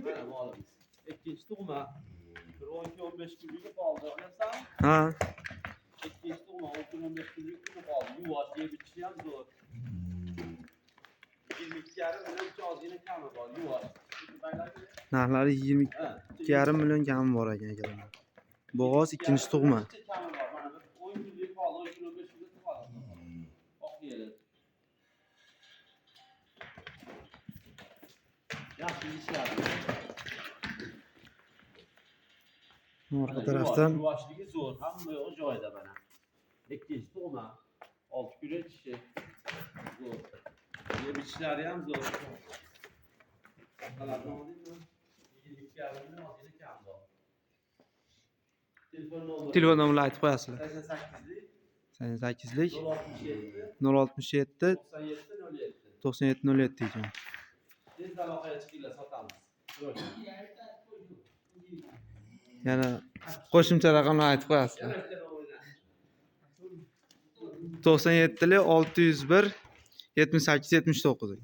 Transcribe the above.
Mana molimiz. Ikkinchi tug'ma. Bir 12-15 kunlik qoldi. Olyapsanmi? Ha. Ikkinchi tug'ma 12-15 kunlik qoldi. Yuvosh yeb ichishi ham zo'r. 22,5 million ozgina kami bor. Yuvosh. Narxlari 22,5 million kami bor ekan akalar. Bo'g'oz ikkinchi tug'ma. Kami bor. Mana bir 10 kunlik qoldi, 12-15 kunlik qoldi. Oq yeri. Yaxshi ishlar. Orqa tarafdan Yuvoshligi zo'r, hamma yo'q joyida mana. Ikkinchi tug'ma, 6 kun ichishi zo'r. Yeb ichishlari ham zo'r. Qalatni oldingmi? 22,5 million ozgina kam bor. telefon nomerini aytib qo'yasizlar. 88lik 88lik 067 067 97 07. 97 ekan. Tez aloqaga chiqinglar, sotamiz. Yana qo'shimcha raqamni aytib qo'yasizlar. 97lik 601 78 79.